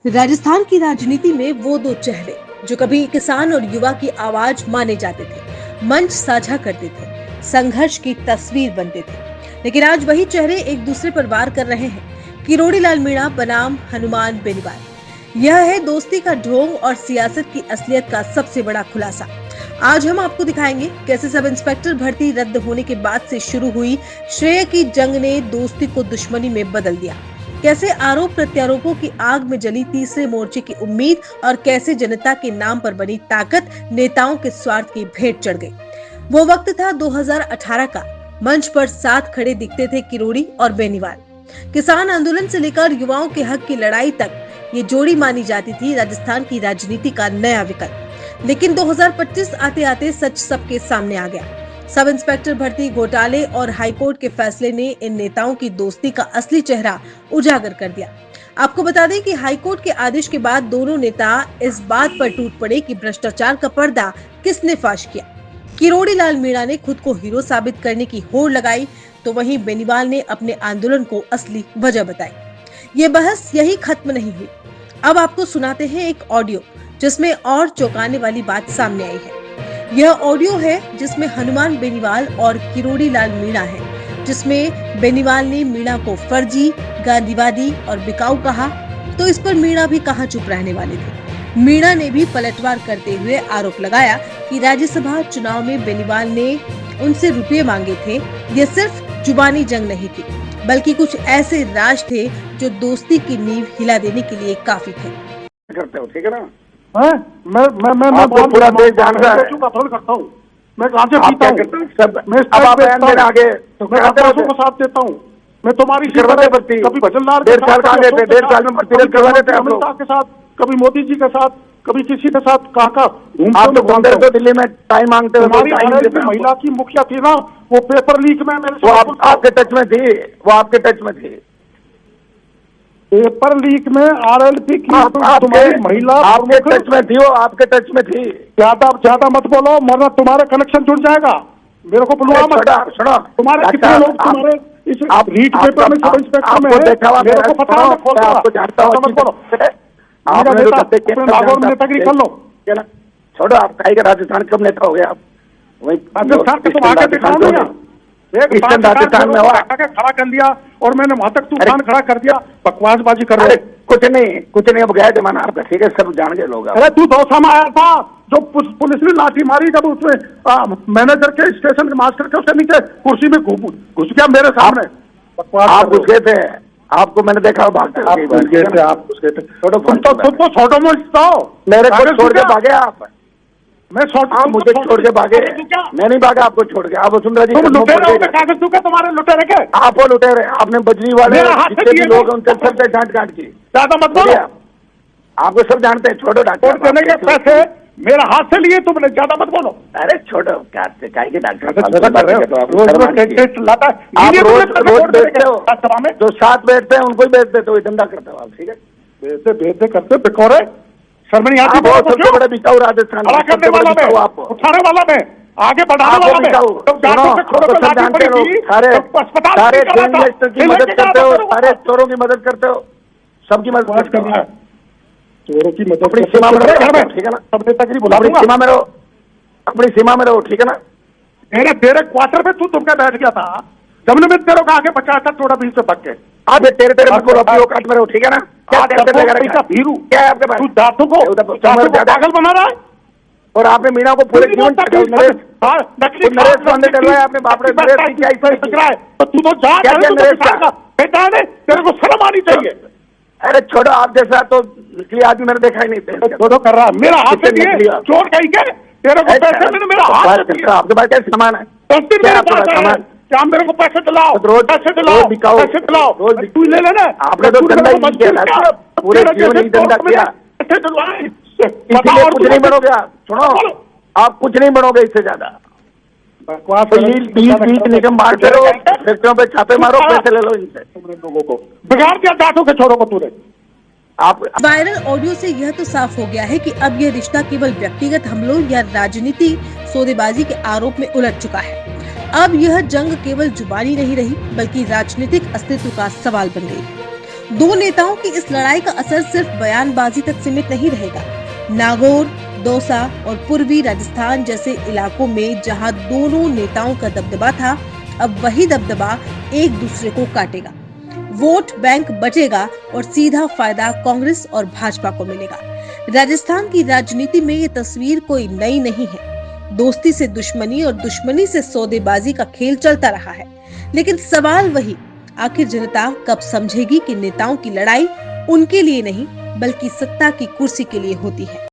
राजस्थान की राजनीति में वो दो चेहरे जो कभी किसान और युवा की आवाज माने जाते थे, मंच साझा करते थे, संघर्ष की तस्वीर बनते थे, लेकिन आज वही चेहरे एक दूसरे पर वार कर रहे हैं। किरोड़ी लाल मीणा बनाम हनुमान बेनीवाल, यह है दोस्ती का ढोंग और सियासत की असलियत का सबसे बड़ा खुलासा। आज हम आपको दिखाएंगे कैसे सब इंस्पेक्टर भर्ती रद्द होने के बाद से शुरू हुई श्रेय की जंग ने दोस्ती को दुश्मनी में बदल दिया, कैसे आरोप प्रत्यारोपों की आग में जली तीसरे मोर्चे की उम्मीद और कैसे जनता के नाम पर बनी ताकत नेताओं के स्वार्थ की भेंट चढ़ गई। वो वक्त था 2018 का। मंच पर साथ खड़े दिखते थे किरोड़ी और बेनीवाल। किसान आंदोलन से लेकर युवाओं के हक की लड़ाई तक ये जोड़ी मानी जाती थी राजस्थान की राजनीति का नया विकल्प। लेकिन 2025 आते आते सच सबके सामने आ गया। सब इंस्पेक्टर भर्ती घोटाले और हाईकोर्ट के फैसले ने इन नेताओं की दोस्ती का असली चेहरा उजागर कर दिया। आपको बता दें कि हाईकोर्ट के आदेश के बाद दोनों नेता इस बात पर टूट पड़े कि भ्रष्टाचार का पर्दा किसने फाश किया। किरोड़ी लाल मीणा ने खुद को हीरो साबित करने की होड़ लगाई, तो वहीं बेनीवाल ने अपने आंदोलन को असली वजह बताई। ये बहस यही खत्म नहीं हुई। अब आपको सुनाते हैं एक ऑडियो जिसमें और चौंकाने वाली बात सामने आई है। यह ऑडियो है जिसमें हनुमान बेनीवाल और किरोड़ी लाल मीणा है, जिसमें बेनीवाल ने मीणा को फर्जी, गांधीवादी और बिकाऊ कहा, तो इस पर मीणा भी कहां चुप रहने वाले थे। मीणा ने भी पलटवार करते हुए आरोप लगाया कि राज्यसभा चुनाव में बेनीवाल ने उनसे रुपये मांगे थे। यह सिर्फ जुबानी जंग नहीं थी, बल्कि कुछ ऐसे राज थे जो दोस्ती की नींव हिला देने के लिए काफी थे। करते हो, ठीक है ना? मैं आपको पूरा देश जान रहा है। करता हूँ। मैं कहाँ से पीता हूँ? मैं अब आप आगे तो मैं पैसों का साथ देता हूँ। मैं तुम्हारी कभी वजनदार डेढ़ साल कहाँ गए थे? 1.5 साल में भर्ती करवा देते आप लोग के साथ, कभी मोदी जी के साथ, कभी किसी के साथ। कहाँ आप तो घूमते रहते हो दिल्ली में, टाइम मांगते हो। महिला की मुखिया थी ना, वो पेपर लीक में मेरे वो आपके टच में थी, वो आपके टच में थी। पेपर लीक में आरएलपी की तुम्हारी महिला आपके टच में थी, वो आपके टच में थी। ज्यादा मत बोलो, वरना तुम्हारा कनेक्शन जुड़ जाएगा। मेरे को बुलवा मत। सुनो, तुम्हारे कितने लोग तुम्हारे इस रीट पेपर में, सब इंस्पेक्टर में है, मेरे को पता है। आपको जानता हूँ, मत बोलो। नागौर में नेतागिरी कर लो। छोड़ो, आप कहीं का राजस्थान कब नेता हो गया? आप वही राजस्थान के तुम आगे दिखाओ ना। राजस्थान में खड़ा कर दिया और मैंने वहां तक तूफान खड़ा कर दिया। बकवासबाजी कर रहे। कुछ नहीं, अब गया जमाना आपका, ठीक है, सब जान गए लोग। अरे तू दौसा में आया था, जो पुलिस ने लाठी मारी, जब उसमें मैनेजर के स्टेशन के मास्टर के उसके नीचे कुर्सी में घुस गया मेरे सामने। आप घुस गए थे, आपको मैंने देखा भागते। आप घुस गए थे। तुमको छोटो मत मेरे को छोड़ के भागे आप। मैं आप मुझे छोड़ के भागे। मैं नहीं भागा आपको छोड़ के। आप वसुंधरा जी कागज दूंगा तुम्हारे लुटेरे के। आप वो लुटेरे, आपने बजरी वाले जितने भी लोग हैं उनके सबसे डांट की। ज्यादा मत बोलो, आपको सब जानते हैं। छोड़ो डॉक्टर, देने के पैसे मेरा हाथ से लिए तुमने, ज्यादा मत बोलो। अरे छोड़ो, क्या के डॉक्टर आप रोज बेचते हो, जो साथ बैठते हैं उनको ही बेच देते हो, धंधा करते हो आप, ठीक है? बेचते करते बिकोरे, शर्मनी आती है। सबसे बड़ा बिकाऊ राजस्थान, करने वाला मैं, उठाने वाला मैं, आगे बढ़ाने वाला मैं। सारे की मदद करते हो, सारे चोरों की मदद करते हो, सबकी मदद करना है। चोरों की मदद अपनी सीमा में रहो, ठीक है ना? सब नेतागिरी बुला अपनी सीमा में रहो, अपनी सीमा में रहो, ठीक है ना? तेरे क्वार्टर में तू तुमका बैठ गया था, जब मैं तेरे को आगे बचाया था, थोड़ा बीच से पक के। आप तेरे अपनी औकात में रहो, ठीक है ना? क्या भीरू क्या है आपके पास? तू दांतों को पागल बना रहा है। और आपने मीणा को पूरे जीवन नरेश बंदे डलवाए आपने। बाप रे, तू तो बेटा ने तेरे को शर्म आनी चाहिए। अरे छोड़ो, आप जैसा तो निकली आदमी मैंने देखा ही नहीं। छोड़ो कर रहा मेरा हाथ से चोर कहीं के तेरे को पैसे मैंने मेरा हाथ। आपके पास क्या सामान है? सामान क्या? मेरे को पैसे दिलाओ, रोज पैसे दिलाओ, पैसे दिलाओ, रोज तू ले लेना। आपने तो धंधा ही नहीं किया, पूरे जीवन ही धंधा किया, इसलिए कुछ नहीं बनोगे आप। सुनो, आप कुछ नहीं बनोगे इससे ज्यादा। बीच निगम बांटते रहो, फैक्ट्रियों पे छापे मारो, पैसे ले लो इनसे। लोगों को बिगाड़ दिया, दांतों के छोरों को तूने। वायरल ऑडियो से यह तो साफ हो गया है कि अब यह रिश्ता केवल व्यक्तिगत हमलों या राजनीति सौदेबाजी के आरोप में उलझ चुका है। अब यह जंग केवल जुबानी नहीं रही, बल्कि राजनीतिक अस्तित्व का सवाल बन गई। दो नेताओं की इस लड़ाई का असर सिर्फ बयानबाजी तक सीमित नहीं रहेगा। नागौर, दौसा और पूर्वी राजस्थान जैसे इलाकों में जहां दोनों नेताओं का दबदबा था, अब वही दबदबा एक दूसरे को काटेगा। वोट बैंक बचेगा और सीधा फायदा कांग्रेस और भाजपा को मिलेगा। राजस्थान की राजनीति में ये तस्वीर कोई नई नहीं है। दोस्ती से दुश्मनी और दुश्मनी से सौदेबाजी का खेल चलता रहा है। लेकिन सवाल वही, आखिर जनता कब समझेगी कि नेताओं की लड़ाई उनके लिए नहीं बल्कि सत्ता की कुर्सी के लिए होती है।